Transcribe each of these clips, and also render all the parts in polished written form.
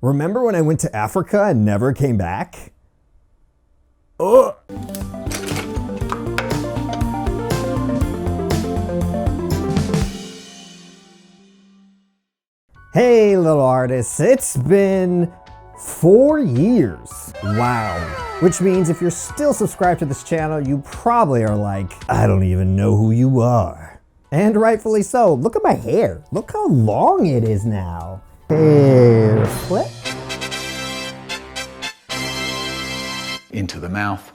Remember when I went to Africa and never came back? Ugh. Hey little artists, it's been 4 years. Wow. Which means if you're still subscribed to this channel, you probably are like, I don't even know who you are. And rightfully so. Look at my hair. Look how long it is now. Hair flip. Into the mouth.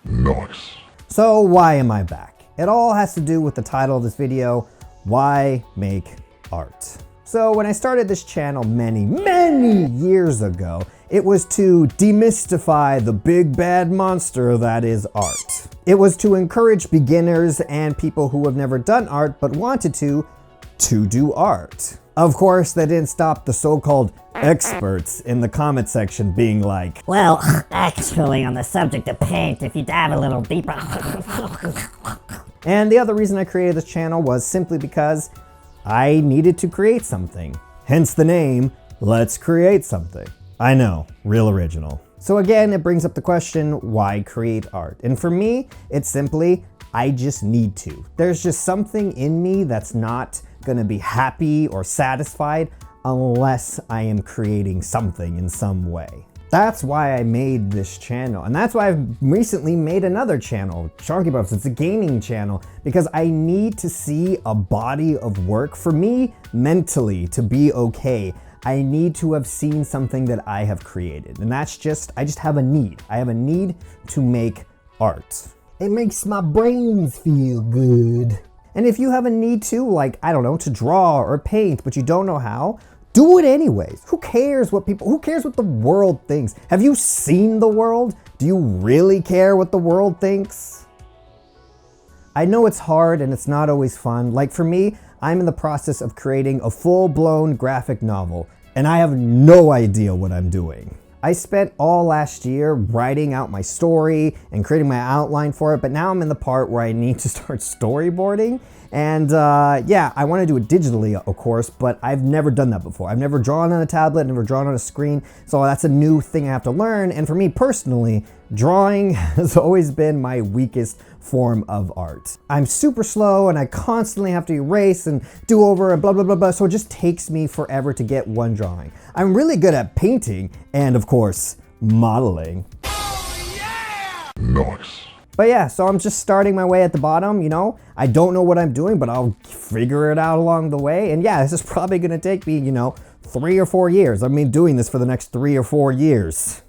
Nice. So why am I back? It all has to do with the title of this video, Why Make Art. So when I started this channel many years ago, it was to demystify the big bad monster that is art. It was to encourage beginners and people who have never done art but wanted to do art. Of course, that didn't stop the so-called experts in the comment section being like, well, actually on the subject of paint, if you dive a little deeper. And the other reason I created this channel was simply because I needed to create something. Hence the name, Let's Create Something. I know, real original. So again, it brings up the question, why create art? And for me, it's simply, I just need to. There's just something in me that's not gonna be happy or satisfied unless I am creating something in some way. That's why I made this channel. And that's why I've recently made another channel, Sharkybox. It's a gaming channel because I need to see a body of work for me mentally to be okay. I need to have seen something that I have created. And that's just, I just have a need. I have a need to make art. It makes my brains feel good. And if you have a need to, like, I don't know, to draw or paint, but you don't know how, do it anyways. Who cares what the world thinks? Have you seen the world? Do you really care what the world thinks? I know it's hard and it's not always fun. Like for me, I'm in the process of creating a full-blown graphic novel, and I have no idea what I'm doing. I spent all last year writing out my story and creating my outline for it, but now I'm in the part where I need to start storyboarding. And yeah, I want to do it digitally, of course, but I've never done that before. I've never drawn on a tablet, never drawn on a screen, so that's a new thing I have to learn. And for me personally, drawing has always been my weakest form of art. I'm super slow and I constantly have to erase and do over and blah, blah, blah, blah, so it just takes me forever to get one drawing. I'm really good at painting and, of course, modeling. Oh, yeah! Nice. But yeah, so I'm just starting my way at the bottom, you know? I don't know what I'm doing, but I'll figure it out along the way. And yeah, this is probably gonna take me, 3 or 4 years. I mean, doing this for the next 3 or 4 years.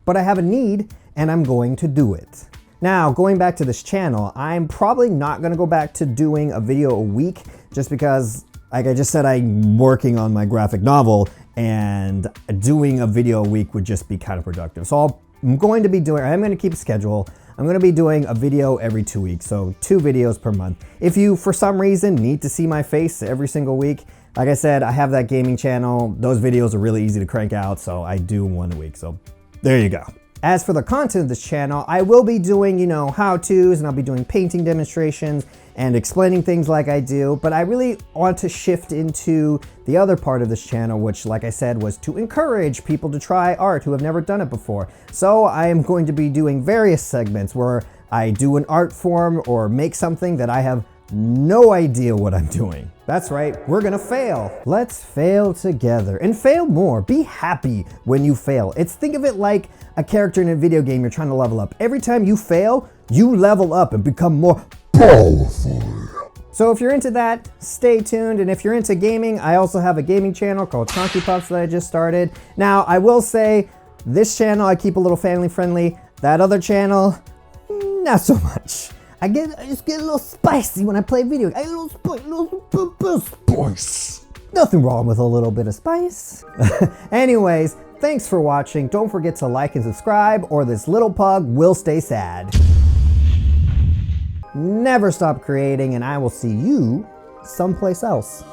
But I have a need, and I'm going to do it. Now, going back to this channel, I'm probably not gonna go back to doing a video a week, just because, like I just said, I'm working on my graphic novel, and doing a video a week would just be counterproductive. So I'm going to keep a schedule. I'm gonna be doing a video every 2 weeks, so 2 videos per month. If you, for some reason, need to see my face every single week, like I said, I have that gaming channel. Those videos are really easy to crank out, so I do 1 a week, so there you go. As for the content of this channel, I will be doing, how-tos, and I'll be doing painting demonstrations and explaining things like I do, but I really want to shift into the other part of this channel, which, like I said, was to encourage people to try art who have never done it before. So I am going to be doing various segments where I do an art form or make something that I have no idea what I'm doing. That's right, we're gonna fail. Let's fail together and fail more. Be happy when you fail. Think of it like a character in a video game you're trying to level up. Every time you fail, you level up and become more powerful. So if you're into that, stay tuned. And if you're into gaming, I also have a gaming channel called Sharkybox that I just started. Now, I will say, this channel I keep a little family friendly. That other channel, not so much. I just get a little spicy when I play video. I get a little spice. Nothing wrong with a little bit of spice. Anyways, thanks for watching. Don't forget to like and subscribe, or this little pug will stay sad. Never stop creating, and I will see you someplace else.